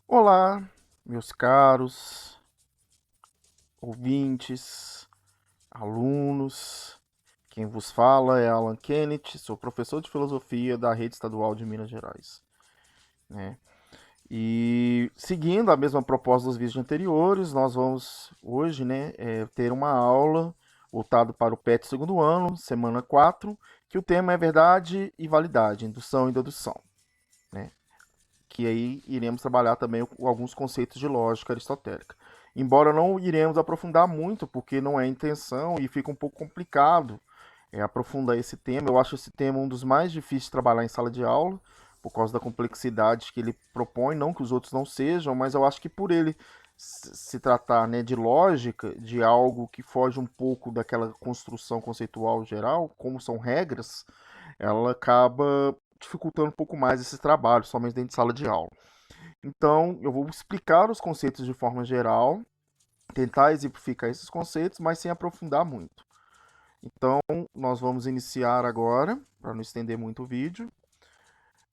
Olá, meus caros ouvintes, alunos. Quem vos fala é Alan Kenneth, sou professor de filosofia da Rede Estadual de Minas Gerais, né? E seguindo a mesma proposta dos vídeos anteriores, nós vamos hoje, né, ter uma aula voltada para o PET segundo ano, semana 4, que o tema é verdade e validade, indução e dedução, né? Que aí iremos trabalhar também com alguns conceitos de lógica aristotélica. Embora não iremos aprofundar muito, porque não é a intenção e fica um pouco complicado aprofundar esse tema. Eu acho esse tema um dos mais difíceis de trabalhar em sala de aula, por causa da complexidade que ele propõe, não que os outros não sejam, mas eu acho que por ele se tratar, né, de lógica, de algo que foge um pouco daquela construção conceitual geral, como são regras, ela acaba dificultando um pouco mais esse trabalho, somente dentro de sala de aula. Então, eu vou explicar os conceitos de forma geral, tentar exemplificar esses conceitos, mas sem aprofundar muito. Então, nós vamos iniciar agora, para não estender muito o vídeo.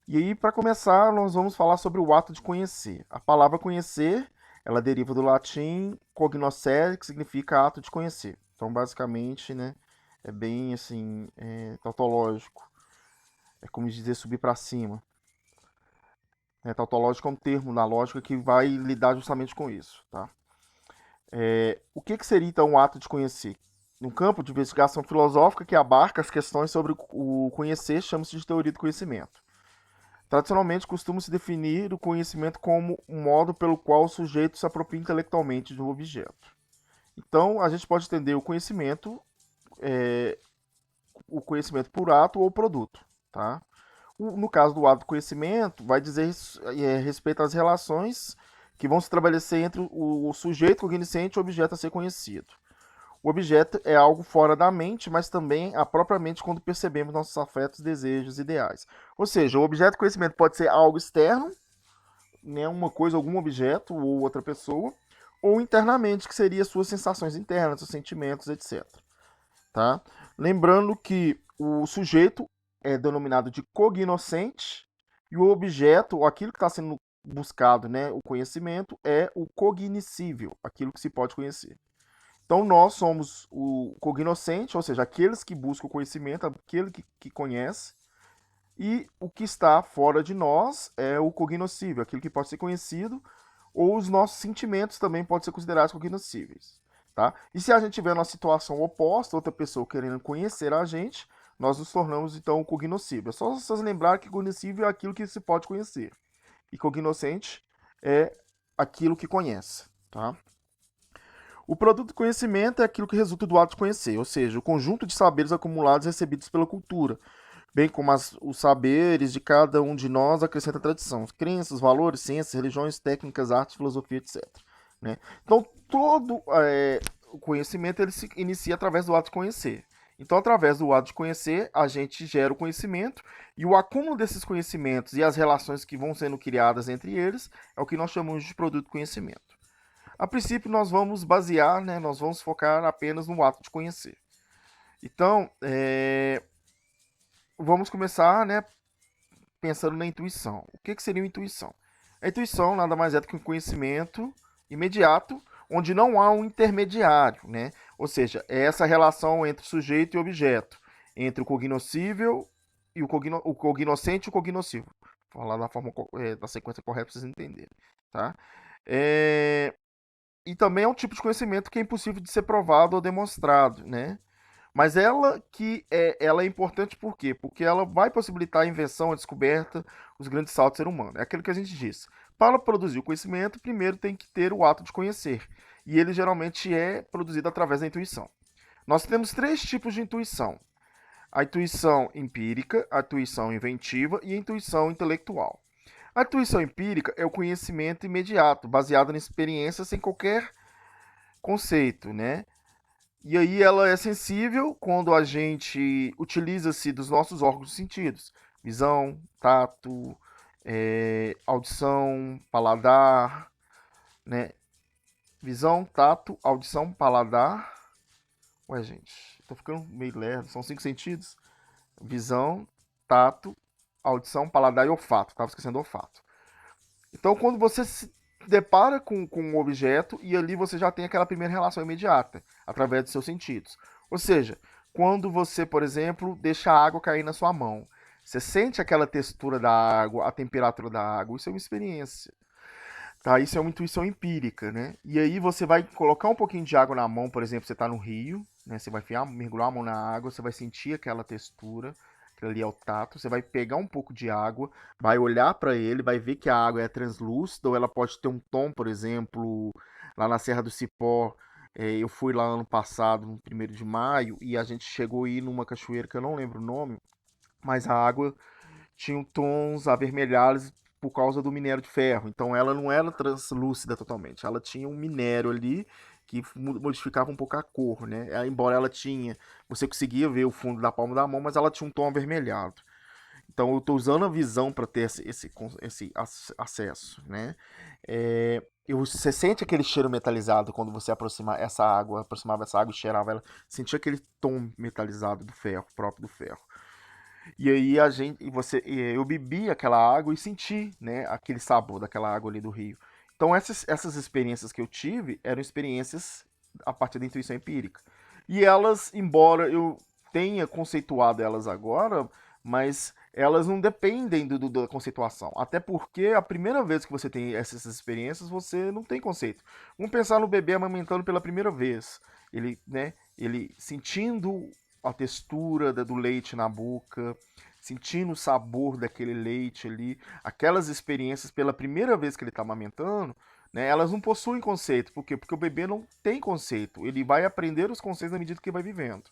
E aí, para começar, nós vamos falar sobre o ato de conhecer. A palavra conhecer, ela deriva do latim cognoscere, que significa ato de conhecer. Então, basicamente, né, é bem assim, tautológico. É como dizer subir para cima. Tautológico é um termo na lógica que vai lidar justamente com isso. Tá? O que seria então o ato de conhecer? No campo de investigação filosófica que abarca as questões sobre o conhecer, chama-se de teoria do conhecimento. Tradicionalmente, costuma-se definir o conhecimento como um modo pelo qual o sujeito se apropria intelectualmente de um objeto. Então, a gente pode entender o conhecimento por ato ou produto. Tá? No caso do ato do conhecimento, vai dizer respeito às relações que vão se estabelecer entre o sujeito cognoscente e o objeto a ser conhecido. O objeto é algo fora da mente, mas também a própria mente quando percebemos nossos afetos, desejos, ideais. Ou seja, o objeto de conhecimento pode ser algo externo, né, uma coisa, algum objeto ou outra pessoa, ou internamente, que seria suas sensações internas, seus sentimentos, etc. Tá? Lembrando que o sujeito é denominado de cognoscente e o objeto, ou aquilo que está sendo buscado, né, o conhecimento, é o cognoscível, aquilo que se pode conhecer. Então nós somos o cognoscente, ou seja, aqueles que buscam o conhecimento, aquele que conhece, e o que está fora de nós é o cognoscível, aquilo que pode ser conhecido, ou os nossos sentimentos também podem ser considerados cognoscíveis. Tá? E se a gente tiver uma situação oposta, outra pessoa querendo conhecer a gente, nós nos tornamos então o cognoscível. É só vocês lembrar que cognoscível é aquilo que se pode conhecer. E cognoscente é aquilo que conhece. Tá? O produto do conhecimento é aquilo que resulta do ato de conhecer, ou seja, o conjunto de saberes acumulados e recebidos pela cultura, bem como os saberes de cada um de nós acrescenta a tradição, crenças, valores, ciências, religiões, técnicas, artes, filosofia, etc. Né? Então, todo o conhecimento ele se inicia através do ato de conhecer. Então, através do ato de conhecer, a gente gera o conhecimento e o acúmulo desses conhecimentos e as relações que vão sendo criadas entre eles é o que nós chamamos de produto do conhecimento. A princípio, nós vamos basear, né, nós vamos focar apenas no ato de conhecer. Então, vamos começar, né, pensando na intuição. O que seria uma intuição? A intuição nada mais é do que um conhecimento imediato, onde não há um intermediário, né? Ou seja, é essa relação entre sujeito e objeto, entre o cognoscível e o cognoscente e o cognoscível. Vou falar da forma da sequência correta para vocês entenderem, tá? E também é um tipo de conhecimento que é impossível de ser provado ou demonstrado, né? Mas ela é importante por quê? Porque ela vai possibilitar a invenção, a descoberta, os grandes saltos do ser humano. É aquilo que a gente disse. Para produzir o conhecimento, primeiro tem que ter o ato de conhecer. E ele geralmente é produzido através da intuição. Nós temos três tipos de intuição: a intuição empírica, a intuição inventiva e a intuição intelectual. A intuição empírica é o conhecimento imediato, baseado na experiência sem qualquer conceito, né? E aí ela é sensível quando a gente utiliza-se dos nossos órgãos de sentidos. Visão, tato, audição, paladar, né? Visão, tato, audição, paladar. Ué, gente, tô ficando meio lerdo. São cinco sentidos. Visão, tato, audição, paladar e olfato. Tava esquecendo o olfato. Então, quando você depara com um objeto e ali você já tem aquela primeira relação imediata, através dos seus sentidos. Ou seja, quando você, por exemplo, deixa a água cair na sua mão, você sente aquela textura da água, a temperatura da água, isso é uma experiência. Tá, isso é uma intuição empírica, né? E aí você vai colocar um pouquinho de água na mão, por exemplo, você está no rio, né? Você vai enfiar, mergulhar a mão na água, você vai sentir aquela textura, aquilo ali é o tato. Você vai pegar um pouco de água, vai olhar para ele, vai ver que a água é translúcida ou ela pode ter um tom, por exemplo, lá na Serra do Cipó. Eu fui lá ano passado, no 1º de maio, e a gente chegou a ir numa cachoeira que eu não lembro o nome, mas a água tinham tons avermelhados por causa do minério de ferro. Então ela não era translúcida totalmente. Ela tinha um minério ali que modificava um pouco a cor, né? Embora ela tinha, você conseguia ver o fundo da palma da mão, mas ela tinha um tom avermelhado. Então eu estou usando a visão para ter esse acesso, né? Você sente aquele cheiro metalizado quando você aproximava essa água e cheirava ela, sentia aquele tom metalizado do ferro, próprio do ferro. E aí eu bebi aquela água e senti, né, aquele sabor daquela água ali do rio. Então essas experiências que eu tive eram experiências a partir da intuição empírica. E elas, embora eu tenha conceituado elas agora, mas elas não dependem da conceituação. Até porque a primeira vez que você tem essas experiências, você não tem conceito. Vamos pensar no bebê amamentando pela primeira vez. Ele sentindo a textura do leite na boca, sentindo o sabor daquele leite ali, aquelas experiências pela primeira vez que ele está amamentando, né, elas não possuem conceito. Por quê? Porque o bebê não tem conceito. Ele vai aprender os conceitos na medida que vai vivendo.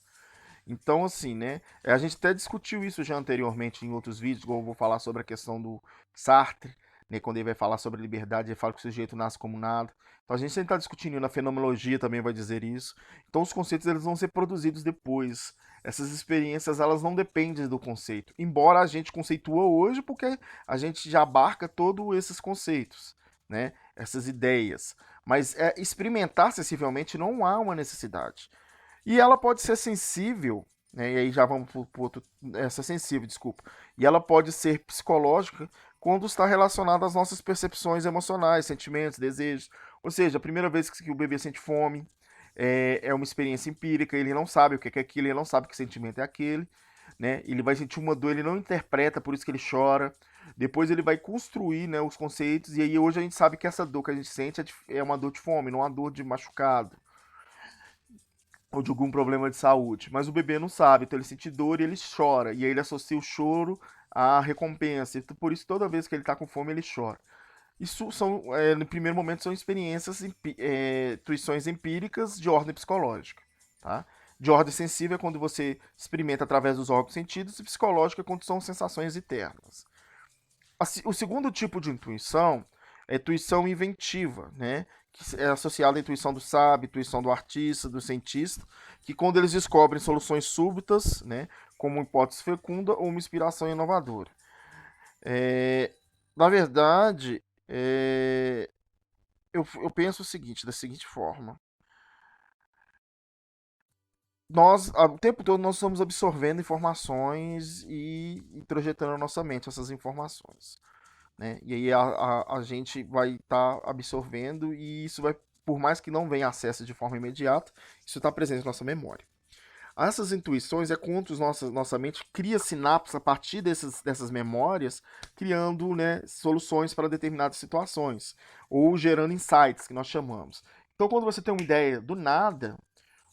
Então, assim, né? A gente até discutiu isso já anteriormente em outros vídeos, igual eu vou falar sobre a questão do Sartre, né? Quando ele vai falar sobre liberdade, ele fala que o sujeito nasce como nada. Então a gente sempre está discutindo, na fenomenologia também vai dizer isso. Então os conceitos eles vão ser produzidos depois. Essas experiências elas não dependem do conceito, embora a gente conceitua hoje porque a gente já abarca todos esses conceitos, né? Essas ideias. Mas experimentar sensivelmente não há uma necessidade. E ela pode ser sensível, né? E aí já vamos para o outro. Essa sensível, desculpa. E ela pode ser psicológica quando está relacionada às nossas percepções emocionais, sentimentos, desejos. Ou seja, a primeira vez que o bebê sente fome é uma experiência empírica, ele não sabe o que é aquilo, ele não sabe que sentimento é aquele. Né? Ele vai sentir uma dor, ele não interpreta, por isso que ele chora. Depois ele vai construir, né, os conceitos, e aí hoje a gente sabe que essa dor que a gente sente é uma dor de fome, não é uma dor de machucado ou de algum problema de saúde. Mas o bebê não sabe, então ele sente dor e ele chora. E aí ele associa o choro à recompensa. E por isso, toda vez que ele está com fome, ele chora. Isso são, no primeiro momento, são experiências, intuições empíricas de ordem psicológica. Tá? De ordem sensível é quando você experimenta através dos órgãos sentidos, e psicológica é quando são sensações internas. O segundo tipo de intuição é a intuição inventiva, né? Que é associada à intuição do sábio, intuição do artista, do cientista, que quando eles descobrem soluções súbitas, né, como uma hipótese fecunda ou uma inspiração inovadora. É, na verdade, eu penso o seguinte, da seguinte forma: nós, o tempo todo, nós estamos absorvendo informações e introjetando na nossa mente essas informações. Né? E aí a gente vai estar absorvendo e isso vai, por mais que não venha acesso de forma imediata, isso está presente na nossa memória. Essas intuições é quando nossa mente cria sinapses a partir dessas memórias, criando, né, soluções para determinadas situações, ou gerando insights, que nós chamamos. Então, quando você tem uma ideia do nada,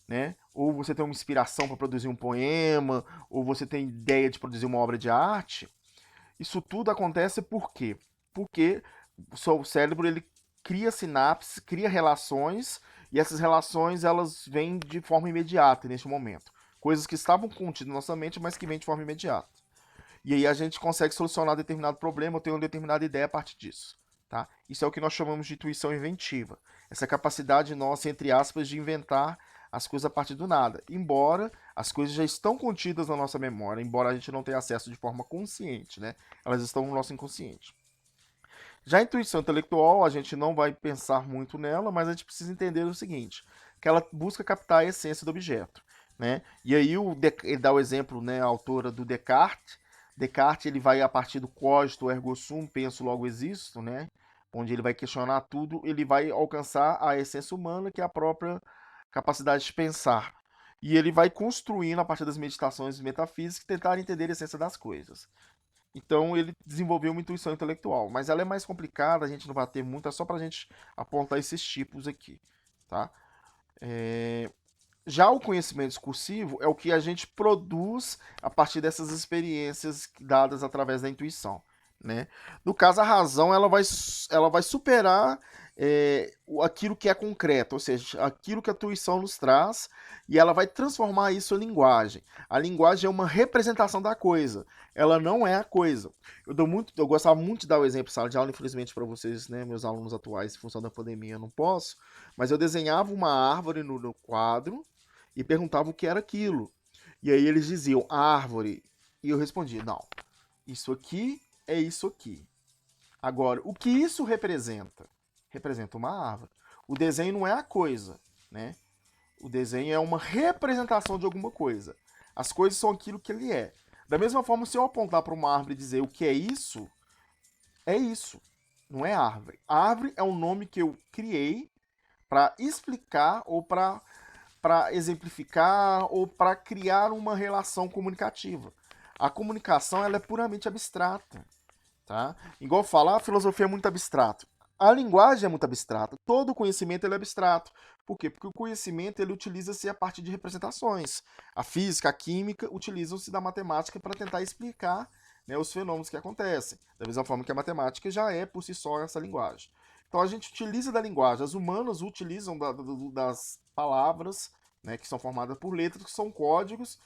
né, ou você tem uma inspiração para produzir um poema, ou você tem ideia de produzir uma obra de arte, isso tudo acontece por quê? Porque o seu cérebro ele cria sinapses, cria relações, e essas relações elas vêm de forma imediata neste momento. Coisas que estavam contidas na nossa mente, mas que vêm de forma imediata. E aí a gente consegue solucionar determinado problema ou ter uma determinada ideia a partir disso. Tá? Isso é o que nós chamamos de intuição inventiva. Essa capacidade nossa, entre aspas, de inventar as coisas a partir do nada. Embora as coisas já estão contidas na nossa memória, embora a gente não tenha acesso de forma consciente, né? Elas estão no nosso inconsciente. Já a intuição intelectual, a gente não vai pensar muito nela, mas a gente precisa entender o seguinte, que ela busca captar a essência do objeto. Né? E aí ele dá o exemplo, né, a autora do Descartes. Descartes ele vai a partir do cogito ergo sum, penso logo existo, né? onde ele vai questionar tudo, ele vai alcançar a essência humana, que é a própria capacidade de pensar. E ele vai construindo, a partir das meditações metafísicas, tentar entender a essência das coisas. Então ele desenvolveu uma intuição intelectual, mas ela é mais complicada, a gente não vai ter muito, é só para a gente apontar esses tipos aqui, tá? Já o conhecimento discursivo é o que a gente produz a partir dessas experiências dadas através da intuição, né? No caso, a razão ela vai superar aquilo que é concreto, ou seja, aquilo que a intuição nos traz, e ela vai transformar isso em linguagem. A linguagem é uma representação da coisa, ela não é a coisa. Eu gostava muito de dar o exemplo em sala de aula, infelizmente para vocês, né, meus alunos atuais, em função da pandemia, eu não posso, mas eu desenhava uma árvore no quadro e perguntava o que era aquilo. E aí eles diziam árvore. E eu respondia: não, isso aqui é isso aqui. Agora, o que isso representa? Representa uma árvore. O desenho não é a coisa, né? O desenho é uma representação de alguma coisa. As coisas são aquilo que ele é. Da mesma forma, se eu apontar para uma árvore e dizer o que é isso. Não é árvore. Árvore é um nome que eu criei para explicar ou para exemplificar ou para criar uma relação comunicativa. A comunicação ela é puramente abstrata, tá? Igual falar, a filosofia é muito abstrata. A linguagem é muito abstrata. Todo conhecimento ele é abstrato. Por quê? Porque o conhecimento ele utiliza-se a partir de representações. A física, a química utilizam-se da matemática para tentar explicar, né, os fenômenos que acontecem. Da mesma forma que a matemática já é por si só essa linguagem. Então a gente utiliza da linguagem. As humanas utilizam das palavras, né, que são formadas por letras, que são códigos,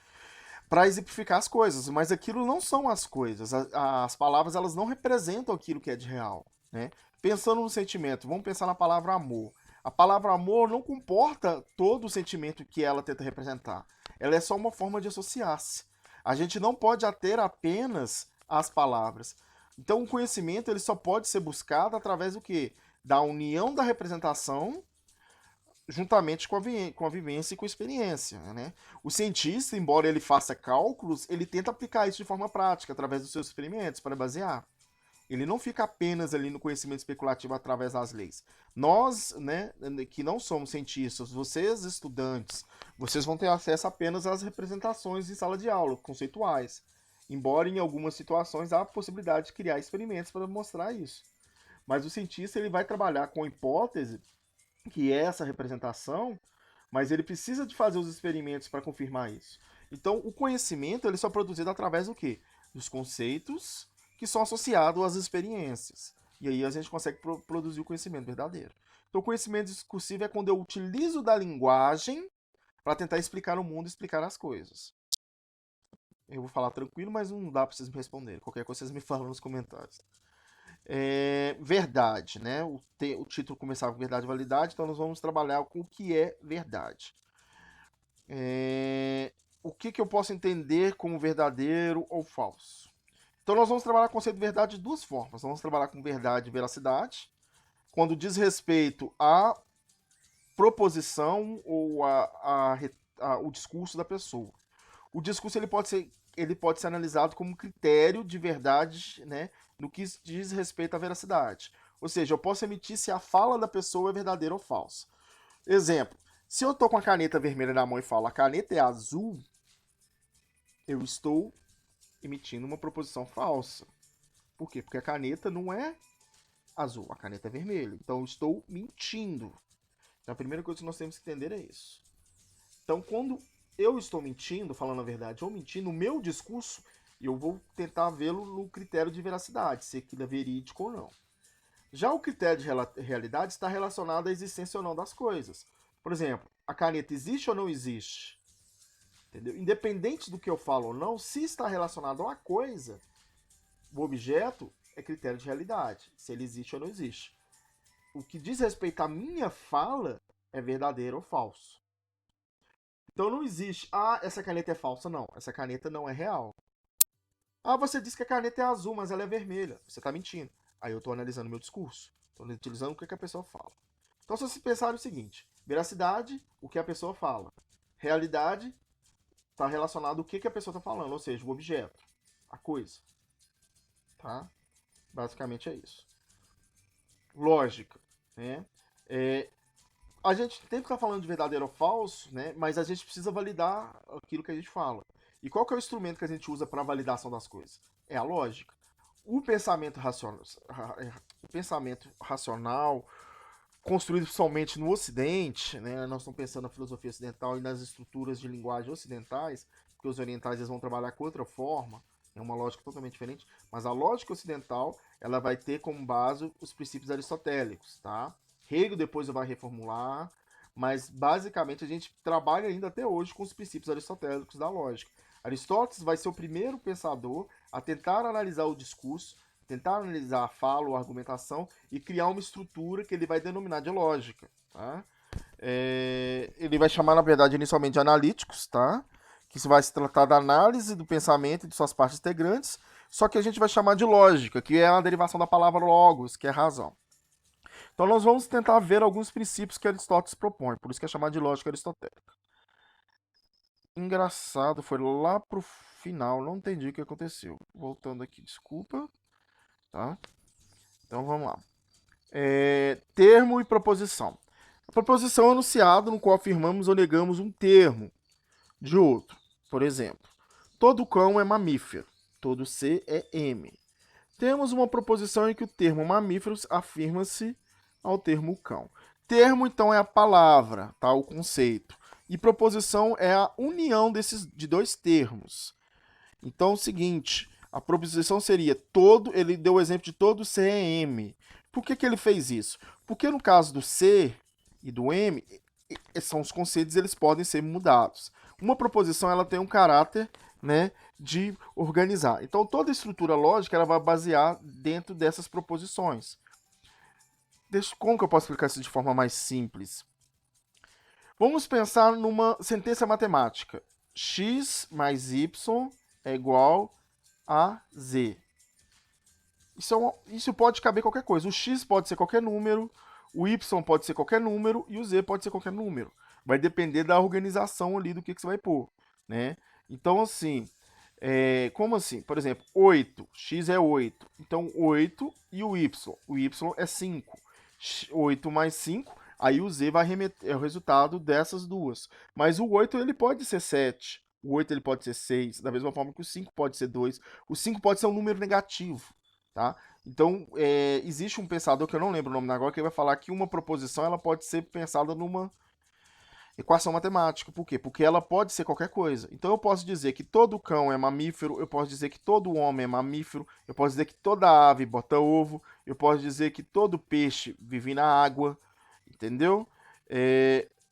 para exemplificar as coisas, mas aquilo não são as coisas. As palavras elas não representam aquilo que é de real, né? Pensando no sentimento, vamos pensar na palavra amor. A palavra amor não comporta todo o sentimento que ela tenta representar. Ela é só uma forma de associar-se. A gente não pode ater apenas as palavras. Então o conhecimento ele só pode ser buscado através do quê? Da união da representação juntamente com a vivência e com a experiência, né? O cientista, embora ele faça cálculos, ele tenta aplicar isso de forma prática, através dos seus experimentos, para basear. Ele não fica apenas ali no conhecimento especulativo através das leis. Nós, né, que não somos cientistas, vocês estudantes, vocês vão ter acesso apenas às representações em sala de aula, conceituais. Embora em algumas situações há a possibilidade de criar experimentos para mostrar isso. Mas o cientista ele vai trabalhar com a hipótese que é essa representação, mas ele precisa de fazer os experimentos para confirmar isso. Então, o conhecimento ele só é produzido através do quê? Dos conceitos que são associados às experiências. E aí a gente consegue produzir o conhecimento verdadeiro. Então, o conhecimento discursivo é quando eu utilizo da linguagem para tentar explicar o mundo, explicar as coisas. Eu vou falar tranquilo, mas não dá para vocês me responderem. Qualquer coisa vocês me falam nos comentários. Verdade, né? O título começava com verdade e validade, então nós vamos trabalhar com o que é verdade. O que eu posso entender como verdadeiro ou falso? Então nós vamos trabalhar com o conceito de verdade de duas formas. Nós vamos trabalhar com verdade e veracidade, quando diz respeito à proposição ou o discurso da pessoa. O discurso ele pode ser analisado como critério de verdade, né, no que diz respeito à veracidade. Ou seja, eu posso emitir se a fala da pessoa é verdadeira ou falsa. Exemplo, se eu estou com a caneta vermelha na mão e falo a caneta é azul, eu estou emitindo uma proposição falsa. Por quê? Porque a caneta não é azul, a caneta é vermelha. Então eu estou mentindo. Então a primeira coisa que nós temos que entender é isso. Então quando eu estou mentindo, falando a verdade ou mentindo, o meu discurso, eu vou tentar vê-lo no critério de veracidade, se aquilo é verídico ou não. Já o critério de realidade está relacionado à existência ou não das coisas. Por exemplo, a caneta existe ou não existe? Entendeu? Independente do que eu falo ou não, se está relacionado a uma coisa, o objeto é critério de realidade, se ele existe ou não existe. O que diz respeito à minha fala é verdadeiro ou falso. Então não existe, essa caneta é falsa, não. Essa caneta não é real. Você disse que a caneta é azul, mas ela é vermelha. Você está mentindo. Aí eu estou analisando meu discurso. Estou utilizando o que a pessoa fala. Então se você pensar o seguinte, veracidade, o que a pessoa fala. Realidade, está relacionado ao que a pessoa está falando, ou seja, o objeto, a coisa. Tá? Basicamente é isso. lógica, né? É, a gente tem que estar falando de verdadeiro ou falso, né? Mas a gente precisa validar aquilo que a gente fala. E qual que é o instrumento que a gente usa para validação das coisas? É a lógica. O pensamento racional, construído somente no Ocidente, né? Nós estamos pensando na filosofia ocidental e nas estruturas de linguagem ocidentais, porque os orientais eles vão trabalhar com outra forma, é uma lógica totalmente diferente, mas a lógica ocidental ela vai ter como base os princípios aristotélicos, tá? Hegel depois vai reformular, mas basicamente a gente trabalha ainda até hoje com os princípios aristotélicos da lógica. Aristóteles vai ser o primeiro pensador a tentar analisar o discurso, tentar analisar a fala ou a argumentação e criar uma estrutura que ele vai denominar de lógica. Tá? Ele vai chamar, na verdade, inicialmente de analíticos, tá? Que se vai se tratar da análise do pensamento e de suas partes integrantes, só que a gente vai chamar de lógica, que é a derivação da palavra logos, que é razão. Então nós vamos tentar ver alguns princípios que Aristóteles propõe, por isso que é chamado de lógica aristotélica. Engraçado, foi lá pro final, não entendi o que aconteceu. Voltando aqui, desculpa, tá? Então vamos lá. Termo e proposição. A proposição é um enunciado no qual afirmamos ou negamos um termo de outro. Por exemplo, todo cão é mamífero, todo C é M. Temos uma proposição em que o termo mamíferos afirma-se ao termo cão. Termo, então, é a palavra, tá? O conceito. E proposição é a união de dois termos. Então, é o seguinte, a proposição seria todo, ele deu o exemplo de todo C é M. Por que ele fez isso? Porque no caso do C e do M, são os conceitos, eles podem ser mudados. Uma proposição, ela tem um caráter, né, de organizar. Então, toda a estrutura lógica, ela vai basear dentro dessas proposições. Como que eu posso explicar isso de forma mais simples? Vamos pensar numa sentença matemática. X mais Y é igual a Z. Isso pode caber qualquer coisa. O X pode ser qualquer número, o Y pode ser qualquer número e o Z pode ser qualquer número. Vai depender da organização ali do que você vai pôr, né? Então, assim, como assim? Por exemplo, 8, X é 8. Então, 8 e o Y. O Y é 5. 8 mais 5, aí o Z vai remeter, é o resultado dessas duas. Mas o 8 ele pode ser 7. O 8 ele pode ser 6, da mesma forma que o 5 pode ser 2. O 5 pode ser um número negativo, tá? Então, existe um pensador, que eu não lembro o nome agora, que vai falar que uma proposição ela pode ser pensada numa equação matemática. Por quê? Porque ela pode ser qualquer coisa. Então eu posso dizer que todo cão é mamífero, eu posso dizer que todo homem é mamífero, eu posso dizer que toda ave bota ovo, eu posso dizer que todo peixe vive na água, entendeu?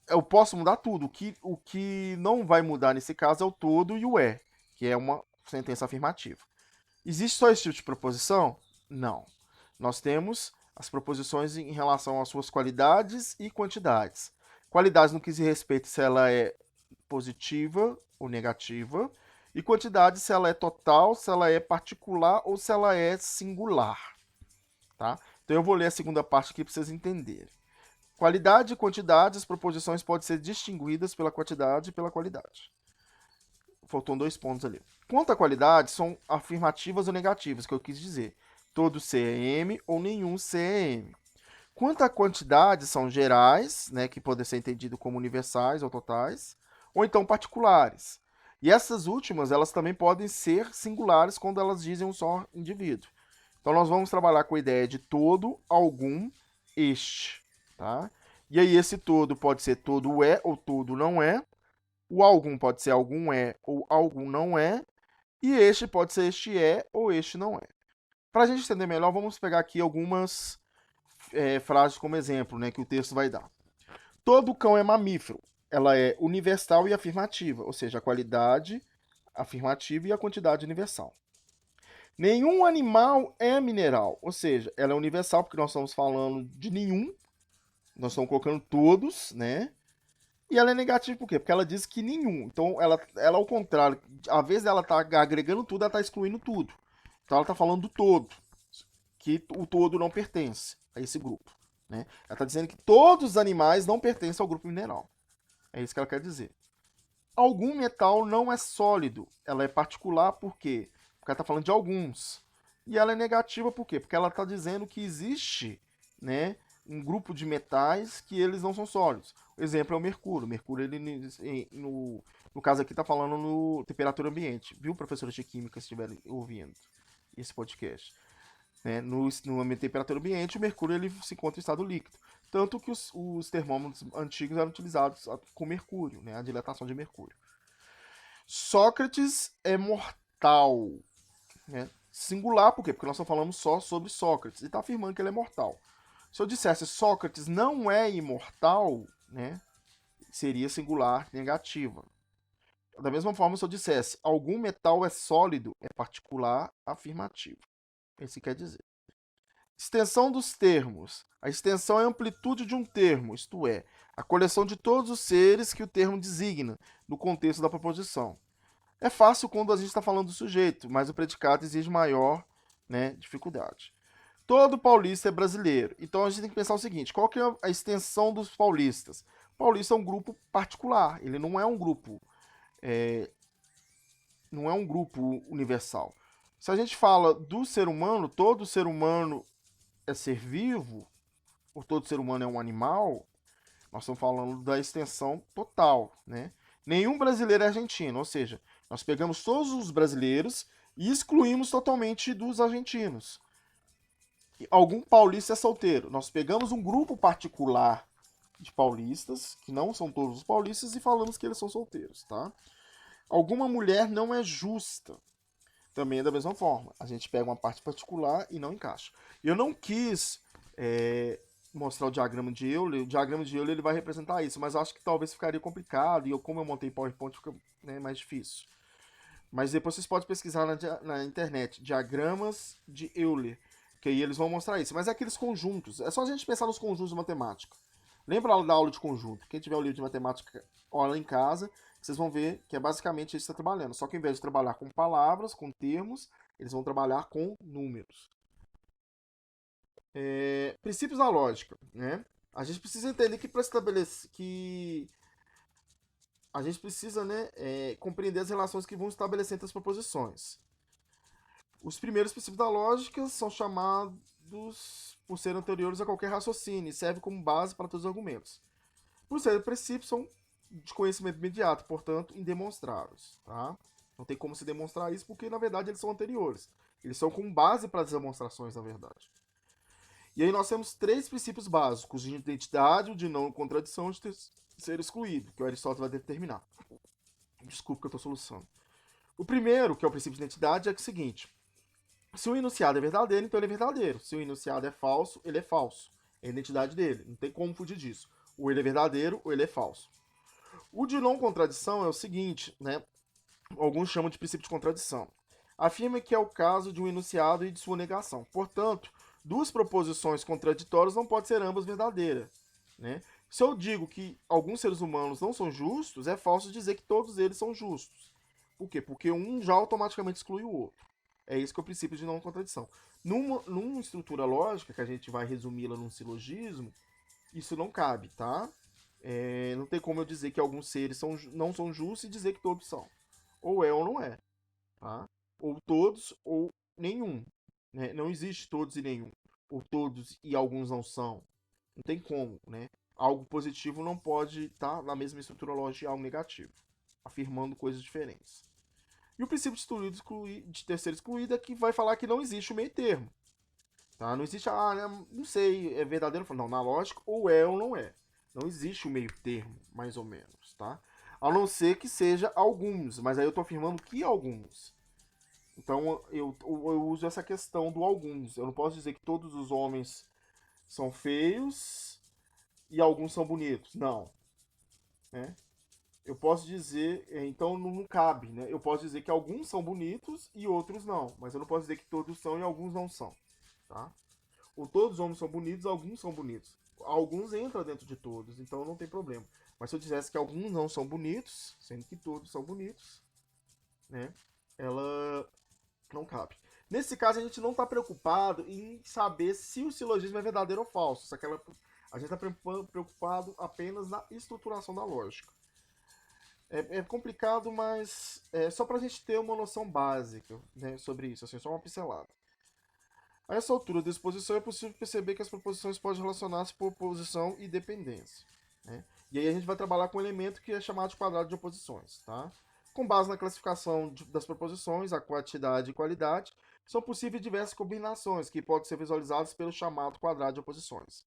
Eu posso mudar tudo. O que não vai mudar nesse caso é o todo e o que é uma sentença afirmativa. Existe só esse tipo de proposição? Não. Nós temos as proposições em relação às suas qualidades e quantidades. Qualidades no que se respeita se ela é positiva ou negativa, e quantidade se ela é total, se ela é particular ou se ela é singular. Tá? Então eu vou ler a segunda parte aqui para vocês entenderem. Qualidade e quantidade, as proposições podem ser distinguidas pela quantidade e pela qualidade. Faltam 2 pontos ali. Quanto à qualidade, são afirmativas ou negativas, que eu quis dizer. Todo C é M ou nenhum C é M. Quanto à quantidade, são gerais, né, que podem ser entendidos como universais ou totais, ou então particulares. E essas últimas, elas também podem ser singulares quando elas dizem um só indivíduo. Então nós vamos trabalhar com a ideia de todo, algum, este, tá? E aí esse todo pode ser todo é ou todo não é. O algum pode ser algum é ou algum não é. E este pode ser este é ou este não é. Para a gente entender melhor, vamos pegar aqui algumas frases como exemplo, né, que o texto vai dar. Todo cão é mamífero. Ela é universal e afirmativa, ou seja, a qualidade afirmativa e a quantidade universal. Nenhum animal é mineral, ou seja, ela é universal porque nós estamos falando de nenhum, nós estamos colocando todos, né? E ela é negativa por quê? Porque ela diz que nenhum. Então, ela ao contrário, às vezes ela está agregando tudo, ela está excluindo tudo. Então, ela está falando do todo, que o todo não pertence a esse grupo. Né? Ela está dizendo que todos os animais não pertencem ao grupo mineral. É isso que ela quer dizer. Algum metal não é sólido. Ela é particular por quê? Porque ela está falando de alguns. E ela é negativa por quê? Porque ela está dizendo que existe né, um grupo de metais que eles não são sólidos. O exemplo é o mercúrio. O mercúrio, ele, no caso aqui, está falando no temperatura ambiente. Viu, professores de química, se estiverem ouvindo esse podcast? Né? No temperatura ambiente, o mercúrio ele se encontra em estado líquido. Tanto que os termômetros antigos eram utilizados com mercúrio, né? A dilatação de mercúrio. Sócrates é mortal. Né? Singular, por quê? Porque nós estamos falando só sobre Sócrates. E está afirmando que ele é mortal. Se eu dissesse Sócrates não é imortal, né? Seria singular negativa. Da mesma forma, se eu dissesse algum metal é sólido, é particular afirmativo. Esse quer dizer. Extensão dos termos. A extensão é a amplitude de um termo, isto é, a coleção de todos os seres que o termo designa, no contexto da proposição. É fácil quando a gente está falando do sujeito, mas o predicado exige maior, né, dificuldade. Todo paulista é brasileiro. Então a gente tem que pensar o seguinte: qual que é a extensão dos paulistas? O paulista é um grupo particular, ele não é um grupo, é, não é um grupo universal. Se a gente fala do ser humano, todo ser humano é ser vivo, ou todo ser humano é um animal, nós estamos falando da extensão total, né? Nenhum brasileiro é argentino, ou seja, nós pegamos todos os brasileiros e excluímos totalmente dos argentinos. Algum paulista é solteiro. Nós pegamos um grupo particular de paulistas, que não são todos os paulistas, e falamos que eles são solteiros, tá? Alguma mulher não é justa. Também é da mesma forma. A gente pega uma parte particular e não encaixa. Eu não quis mostrar o diagrama de Euler. O diagrama de Euler ele vai representar isso, mas acho que talvez ficaria complicado. E como eu montei PowerPoint, fica, né, mais difícil. Mas depois vocês podem pesquisar na internet diagramas de Euler, que aí eles vão mostrar isso. Mas é aqueles conjuntos. É só a gente pensar nos conjuntos de matemática. Lembra da aula de conjunto? Quem tiver o livro de matemática, olha em casa, vocês vão ver que é basicamente isso que está trabalhando. Só que ao invés de trabalhar com palavras, com termos, eles vão trabalhar com números. Princípios da lógica, né? A gente precisa entender que para estabelecer que a gente precisa, né, compreender as relações que vão estabelecer entre as proposições. Os primeiros princípios da lógica são chamados por serem anteriores a qualquer raciocínio e servem como base para todos os argumentos. Por serem princípios, são de conhecimento imediato, portanto, indemonstráveis. Tá? Não tem como se demonstrar isso porque, na verdade, eles são anteriores. Eles são como base para as demonstrações, na verdade. E aí nós temos três princípios básicos: de identidade, o de não contradição e de ser excluído, que o Aristóteles vai determinar. Desculpa que eu estou solucionando. O primeiro, que é o princípio de identidade, é o seguinte: se o enunciado é verdadeiro, então ele é verdadeiro. Se o enunciado é falso, ele é falso. É a identidade dele. Não tem como fugir disso. Ou ele é verdadeiro, ou ele é falso. O de não contradição é o seguinte, né? Alguns chamam de princípio de contradição. Afirma que é o caso de um enunciado e de sua negação. Portanto, duas proposições contraditórias não podem ser ambas verdadeiras. Né? Se eu digo que alguns seres humanos não são justos, é falso dizer que todos eles são justos. Por quê? Porque um já automaticamente exclui o outro. É isso que é o princípio de não contradição. Numa estrutura lógica, que a gente vai resumi-la num silogismo, isso não cabe, tá? Não tem como eu dizer que alguns seres não são justos e dizer que todos são. Ou é ou não é. Tá? Ou todos ou nenhum. Né? Não existe todos e nenhum. Ou todos e alguns não são. Não tem como. Né? Algo positivo não pode estar na mesma estrutura lógica de algo negativo, afirmando coisas diferentes. E o princípio de terceiro excluído é que vai falar que não existe o meio termo. Tá? Não existe, não sei, é verdadeiro? Não, na lógica, ou é ou não é. Não existe o meio termo, mais ou menos, tá? A não ser que seja alguns, mas aí eu tô afirmando que alguns. Então eu uso essa questão do alguns. Eu não posso dizer que todos os homens são feios e alguns são bonitos. Não. Né? Eu posso dizer, então não cabe, né? Eu posso dizer que alguns são bonitos e outros não, mas eu não posso dizer que todos são e alguns não são, tá? Ou todos os homens são bonitos, alguns são bonitos. Alguns entram dentro de todos, então não tem problema. Mas se eu dissesse que alguns não são bonitos, sendo que todos são bonitos, né? Ela não cabe. Nesse caso, a gente não está preocupado em saber se o silogismo é verdadeiro ou falso. A gente está preocupado apenas na estruturação da lógica. É complicado, mas é só para a gente ter uma noção básica, né, sobre isso, assim, só uma pincelada. A essa altura da exposição é possível perceber que as proposições podem relacionar-se por oposição e dependência, né? E aí a gente vai trabalhar com um elemento que é chamado de quadrado de oposições, tá? Com base na classificação das proposições, a quantidade e qualidade, são possíveis diversas combinações que podem ser visualizadas pelo chamado quadrado de oposições.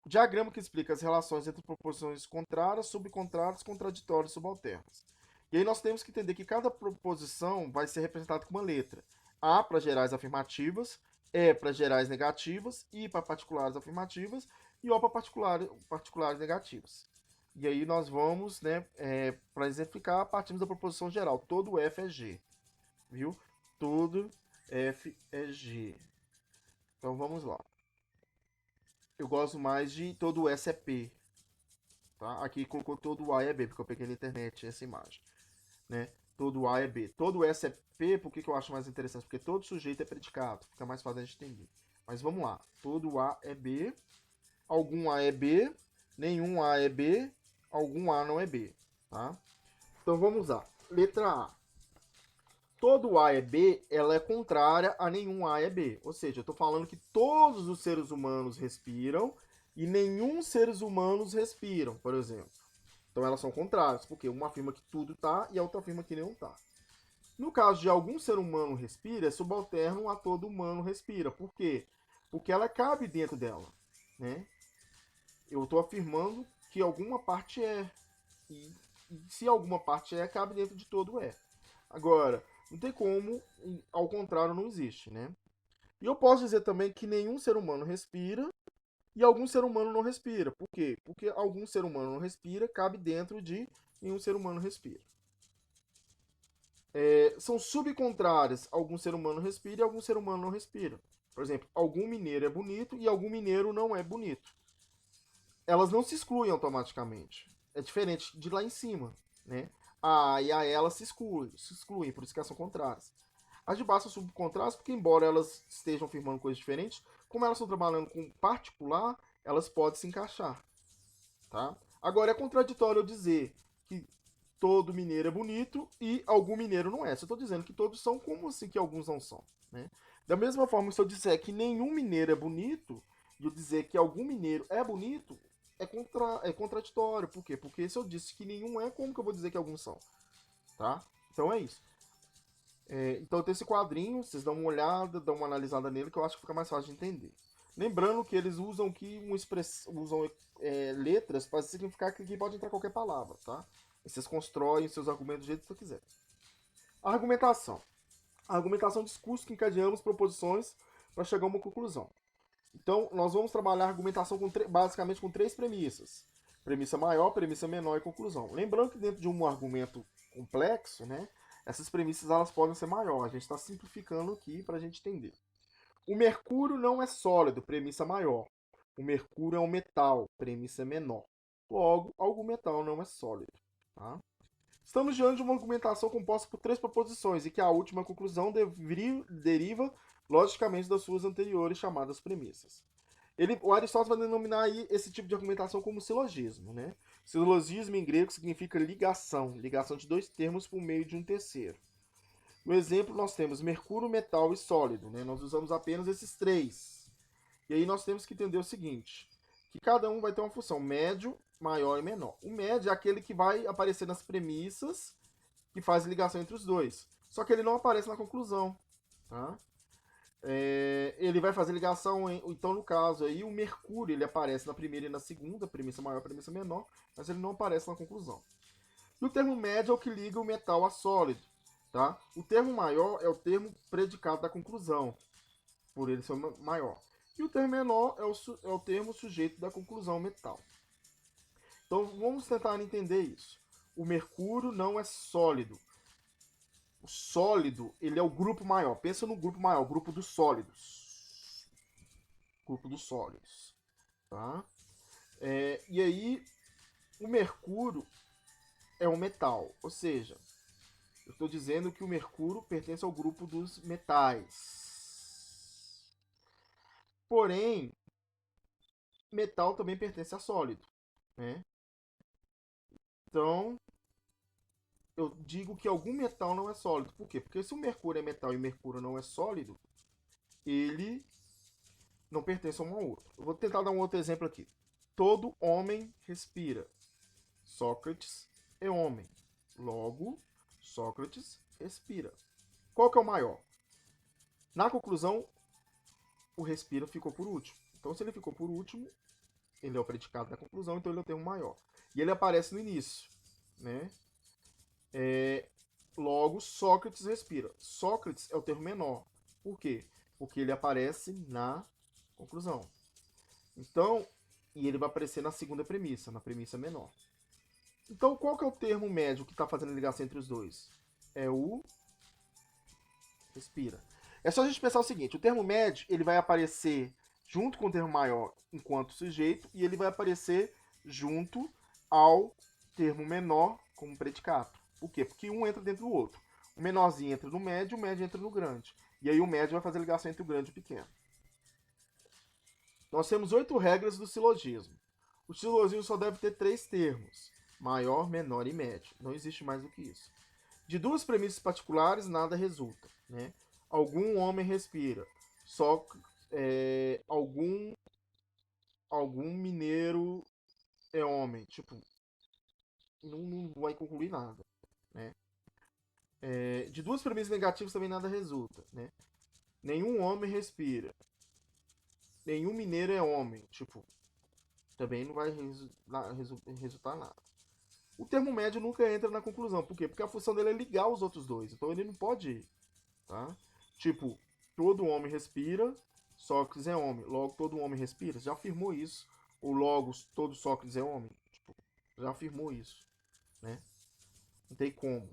O diagrama que explica as relações entre proposições contrárias, subcontrárias, contraditórias e subalternas. E aí nós temos que entender que cada proposição vai ser representada com uma letra. A para gerais afirmativas, E para gerais negativas, I para particulares afirmativas e O para particulares negativas. E aí nós vamos, né, para exemplificar, partimos da proposição geral. Todo F é G, viu? Todo F é G. Então vamos lá. Eu gosto mais de todo S é P. Tá? Aqui colocou todo A é B, porque eu peguei na internet essa imagem. Né? Todo A é B. Todo S é P, por que eu acho mais interessante? Porque todo sujeito é predicado. Fica mais fácil de entender. Mas vamos lá. Todo A é B. Algum A é B. Nenhum A é B. Algum A não é B. Tá? Então vamos lá. Letra A. Todo A é B, ela é contrária a nenhum A é B. Ou seja, eu estou falando que todos os seres humanos respiram e nenhum seres humanos respiram, por exemplo. Então elas são contrárias, porque uma afirma que tudo está e a outra afirma que não está. No caso de algum ser humano respira, é subalterno a todo humano respira. Por quê? Porque ela cabe dentro dela. Né? Eu estou afirmando que alguma parte é. E se alguma parte é, cabe dentro de todo é. Agora, não tem como, ao contrário, não existe, né? E eu posso dizer também que nenhum ser humano respira e algum ser humano não respira. Por quê? Porque algum ser humano não respira cabe dentro de nenhum ser humano respira. São subcontrárias. Algum ser humano respira e algum ser humano não respira. Por exemplo, algum mineiro é bonito e algum mineiro não é bonito. Elas não se excluem automaticamente. É diferente de lá em cima, né? A e a ela se excluem, por isso que elas são contrárias. As de baixo são subcontrárias porque, embora elas estejam afirmando coisas diferentes, como elas estão trabalhando com particular, elas podem se encaixar, tá? Agora, é contraditório eu dizer que todo mineiro é bonito e algum mineiro não é. Se eu estou dizendo que todos são, como assim que alguns não são? Né? Da mesma forma, se eu disser que nenhum mineiro é bonito, e eu dizer que algum mineiro é bonito, é contraditório. Por quê? Porque se eu disse que nenhum é, como que eu vou dizer que alguns são? Tá? Então é isso. Então tem esse quadrinho, vocês dão uma olhada, dão uma analisada nele, que eu acho que fica mais fácil de entender. Lembrando que eles usam que usam letras para significar que aqui pode entrar qualquer palavra, tá? E vocês constroem seus argumentos do jeito que você quiser. Argumentação. A argumentação é um discurso que encadeamos proposições para chegar a uma conclusão. Então, nós vamos trabalhar a argumentação basicamente com três premissas. Premissa maior, premissa menor e conclusão. Lembrando que dentro de um argumento complexo, né, essas premissas elas podem ser maiores. A gente está simplificando aqui para a gente entender. O mercúrio não é sólido, premissa maior. O mercúrio é um metal, premissa menor. Logo, algum metal não é sólido. Tá? Estamos diante de uma argumentação composta por três proposições e que a última conclusão deriva logicamente das suas anteriores chamadas premissas. O Aristóteles vai denominar aí esse tipo de argumentação como silogismo. Né? Silogismo em grego significa ligação, ligação de dois termos por meio de um terceiro. No exemplo, nós temos mercúrio, metal e sólido. Né? Nós usamos apenas esses três. E aí nós temos que entender o seguinte, que cada um vai ter uma função médio, maior e menor. O médio é aquele que vai aparecer nas premissas, que faz ligação entre os dois. Só que ele não aparece na conclusão. Tá? Ele vai fazer ligação, então no caso aí, o mercúrio ele aparece na primeira e na segunda, premissa maior e premissa menor, mas ele não aparece na conclusão. E o termo médio é o que liga o metal a sólido. Tá? O termo maior é o termo predicado da conclusão, por ele ser maior. E o termo menor é o termo sujeito da conclusão metal. Então vamos tentar entender isso. O mercúrio não é sólido. O sólido ele é o grupo maior. Pensa no grupo maior, o grupo dos sólidos. Grupo dos sólidos. Tá? E aí o mercúrio é um metal. Ou seja, eu estou dizendo que o mercúrio pertence ao grupo dos metais. Porém, metal também pertence a sólido. Né? Então, eu digo que algum metal não é sólido. Por quê? Porque se o mercúrio é metal e o mercúrio não é sólido, ele não pertencem um ao outro. Eu vou tentar dar um outro exemplo aqui. Todo homem respira. Sócrates é homem. Logo, Sócrates respira. Qual que é o maior? Na conclusão, o respira ficou por último. Então, se ele ficou por último, ele é o predicado da conclusão, então ele é o termo maior. E ele aparece no início, né? Logo, Sócrates respira. Sócrates é o termo menor. Por quê? Porque ele aparece na conclusão. Então, e ele vai aparecer na segunda premissa, na premissa menor. Então, qual que é o termo médio que está fazendo a ligação entre os dois? É o respira. É só a gente pensar o seguinte, o termo médio ele vai aparecer junto com o termo maior enquanto sujeito e ele vai aparecer junto ao termo menor como predicado. Por quê? Porque um entra dentro do outro. O menorzinho entra no médio, o médio entra no grande. E aí o médio vai fazer a ligação entre o grande e o pequeno. Nós temos 8 regras do silogismo. O silogismo só deve ter 3 termos: maior, menor e médio. Não existe mais do que isso. De duas premissas particulares, nada resulta. Né? Algum homem respira. Só algum mineiro é homem. Tipo, não vai concluir nada. Né? De duas premissas negativas também nada resulta. Né? Nenhum homem respira. Nenhum mineiro é homem. Tipo, também não vai resultar nada. O termo médio nunca entra na conclusão. Por quê? Porque a função dele é ligar os outros dois. Então ele não pode ir. Tá? Tipo, todo homem respira, Sócrates é homem. Logo, todo homem respira. Já afirmou isso. Ou logo, todo Sócrates é homem. Tipo, já afirmou isso. Né? Não tem como.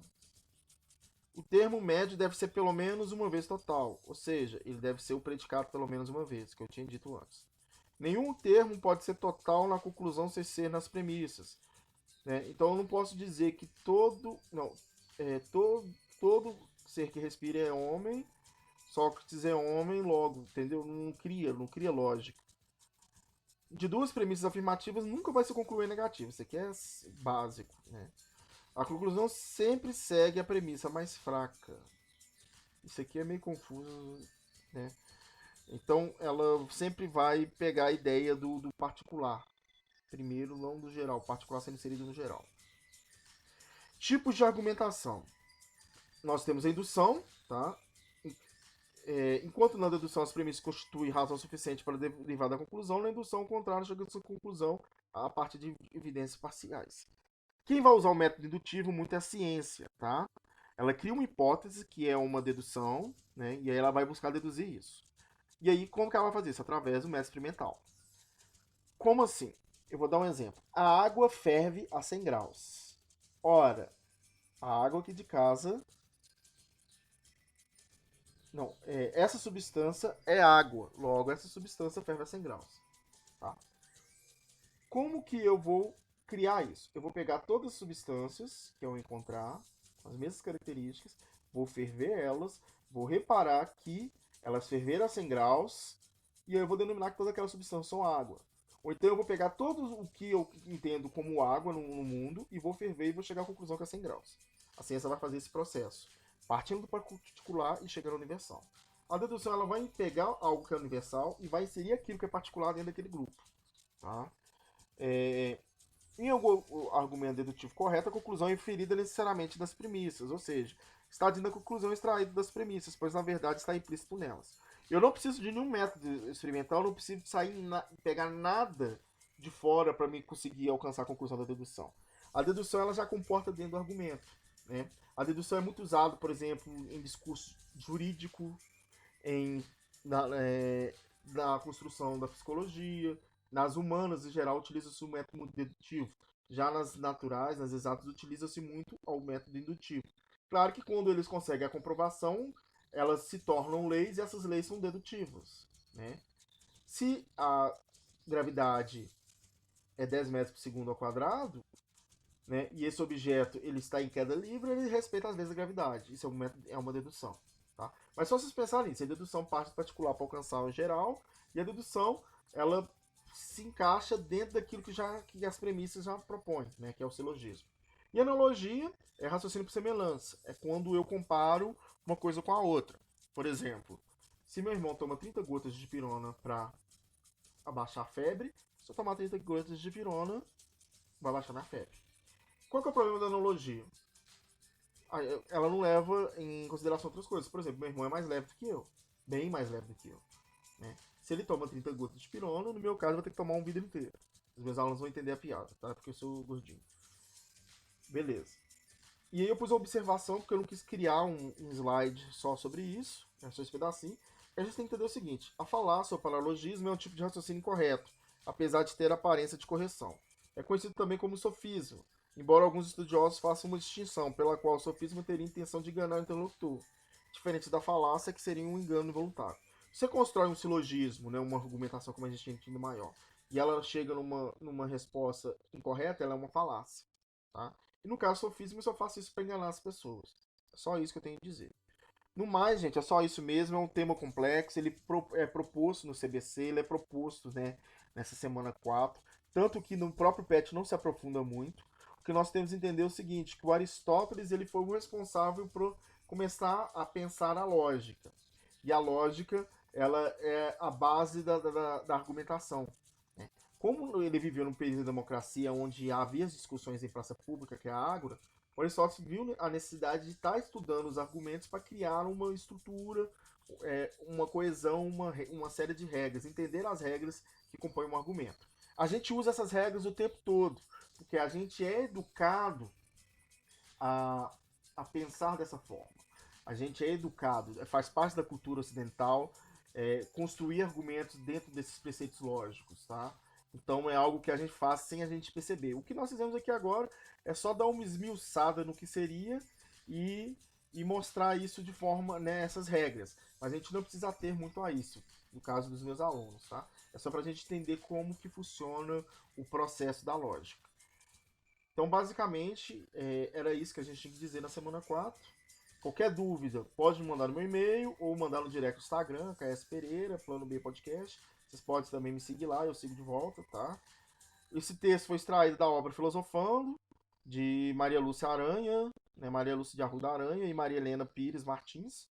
O termo médio deve ser pelo menos uma vez total. Ou seja, ele deve ser o predicado pelo menos uma vez, que eu tinha dito antes. Nenhum termo pode ser total na conclusão sem ser nas premissas. Né? Então eu não posso dizer que todo. Não. Todo ser que respira é homem. Sócrates é homem, logo, entendeu? Não cria lógica. De duas premissas afirmativas nunca vai se concluir negativo. Isso aqui é básico, né? A conclusão sempre segue a premissa mais fraca. Isso aqui é meio confuso, né? Então ela sempre vai pegar a ideia do particular. Primeiro, não do geral. O particular sendo inserido no geral. Tipos de argumentação. Nós temos a indução, tá? Enquanto na dedução as premissas constituem razão suficiente para derivar da conclusão, na indução, ao contrário, chega a sua conclusão a partir de evidências parciais. Quem vai usar o método indutivo muito é a ciência, tá? Ela cria uma hipótese, que é uma dedução, né? E aí ela vai buscar deduzir isso. E aí, como que ela vai fazer isso? Através do método experimental. Como assim? Eu vou dar um exemplo. A água ferve a 100 graus. Ora, a água aqui de casa. Não, essa substância é água. Logo, essa substância ferve a 100 graus. Tá? Como que eu vou criar isso? Eu vou pegar todas as substâncias que eu encontrar, com as mesmas características, vou ferver elas, vou reparar que elas ferveram a 100 graus, e aí eu vou denominar que todas aquelas substâncias são água. Ou então eu vou pegar tudo o que eu entendo como água no mundo e vou ferver e vou chegar à conclusão que é 100 graus. A ciência vai fazer esse processo, partindo do particular e chegando ao universal. A dedução ela vai pegar algo que é universal e vai inserir aquilo que é particular dentro daquele grupo. Tá? Em algum argumento dedutivo correto, a conclusão é inferida necessariamente das premissas, ou seja, está dentro da conclusão extraída das premissas, pois na verdade está implícito nelas. Eu não preciso de nenhum método experimental, eu não preciso pegar nada de fora para me conseguir alcançar a conclusão da dedução. A dedução ela já comporta dentro do argumento. Né? A dedução é muito usada, por exemplo, em discurso jurídico, na construção da psicologia, nas humanas, em geral, utiliza-se o método dedutivo. Já nas naturais, nas exatas, utiliza-se muito o método indutivo. Claro que quando eles conseguem a comprovação, elas se tornam leis e essas leis são dedutivas. Né? Se a gravidade é 10 metros por segundo ao quadrado, né, e esse objeto ele está em queda livre, ele respeita as leis da gravidade. Isso é uma dedução. Tá? Mas só vocês pensarem nisso, a dedução parte do particular para alcançar o geral, e a dedução ela se encaixa dentro daquilo que as premissas já propõem, né, que é o silogismo. E analogia é raciocínio por semelhança, é quando eu comparo uma coisa com a outra. Por exemplo, Se meu irmão toma 30 gotas de dipirona para abaixar a febre, se eu tomar 30 gotas de dipirona, vai abaixar a febre. Qual que é o problema da analogia? Ela não leva em consideração outras coisas. Por exemplo, meu irmão é mais leve do que eu. Bem mais leve do que eu. Né? Se ele toma 30 gotas de pirona, no meu caso, eu vou ter que tomar um vidro inteiro. Os meus alunos vão entender a piada, tá? Porque eu sou gordinho. Beleza. E aí eu pus a observação, porque eu não quis criar um slide só sobre isso, é só esse pedacinho. A gente tem que entender o seguinte: a falácia ou paralogismo é um tipo de raciocínio incorreto, apesar de ter aparência de correção. É conhecido também como sofismo, embora alguns estudiosos façam uma distinção pela qual o sofismo teria intenção de enganar o interlocutor, diferente da falácia, que seria um engano involuntário. Você constrói um silogismo, né, uma argumentação como a gente entende maior, e ela chega numa resposta incorreta, ela é uma falácia. Tá? E no caso sofismo, eu só faço isso para enganar as pessoas. É só isso que eu tenho a dizer. No mais, gente, é só isso mesmo. É um tema complexo. Ele é proposto no CBC, ele é proposto, né, nessa semana 4. Tanto que no próprio PET não se aprofunda muito. O que nós temos que entender é o seguinte: que o Aristóteles ele foi o responsável por começar a pensar a lógica. E a lógica ela é a base da argumentação. Né? Como ele viveu num período de democracia onde havia as discussões em praça pública, que é a Ágora, o Aristóteles viu a necessidade de estar estudando os argumentos para criar uma estrutura, uma coesão, uma série de regras, entender as regras que compõem um argumento. A gente usa essas regras o tempo todo, porque a gente é educado a, a pensar dessa forma. A gente é educado, faz parte da cultura ocidental construir argumentos dentro desses preceitos lógicos, tá? Então é algo que a gente faz sem a gente perceber. O que nós fizemos aqui agora é só dar uma esmiuçada no que seria e, e mostrar isso de forma, né, essas regras. Mas a gente não precisa ter muito a isso, no caso dos meus alunos, tá? É só para a gente entender como que funciona o processo da lógica. Então, basicamente, era isso que a gente tinha que dizer na semana 4. Qualquer dúvida, pode me mandar no meu e-mail ou mandar no direct do Instagram, KS Pereira, Plano B Podcast. Vocês podem também me seguir lá, eu sigo de volta, tá? Esse texto foi extraído da obra Filosofando, de Maria Lúcia Aranha, né, Maria Lúcia de Arruda Aranha e Maria Helena Pires Martins.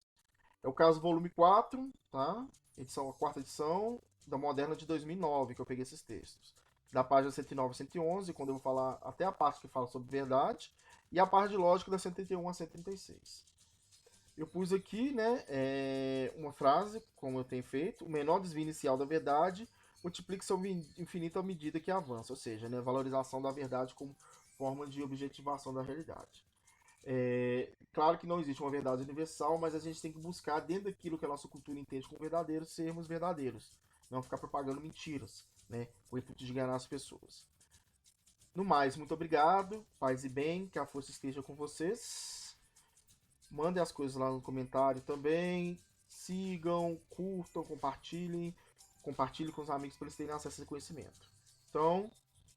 É o caso volume 4, tá? A quarta edição da Moderna de 2009, que eu peguei esses textos. Da página 109 a 111, quando eu vou falar até a parte que fala sobre verdade, e a parte de lógica da 131 a 136. Eu pus aqui, né, uma frase, como eu tenho feito: o menor desvio inicial da verdade multiplica seu infinito à medida que avança, ou seja, né, valorização da verdade como forma de objetivação da realidade. Claro que não existe uma verdade universal, mas a gente tem que buscar, dentro daquilo que a nossa cultura entende como verdadeiro, sermos verdadeiros. Não ficar propagando mentiras, né? Com o intuito de enganar as pessoas. No mais, muito obrigado. Paz e bem, que a força esteja com vocês. Mandem as coisas lá no comentário também. Sigam, curtam, compartilhem. Compartilhem com os amigos para eles terem acesso a esse conhecimento. Então,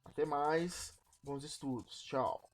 até mais. Bons estudos. Tchau.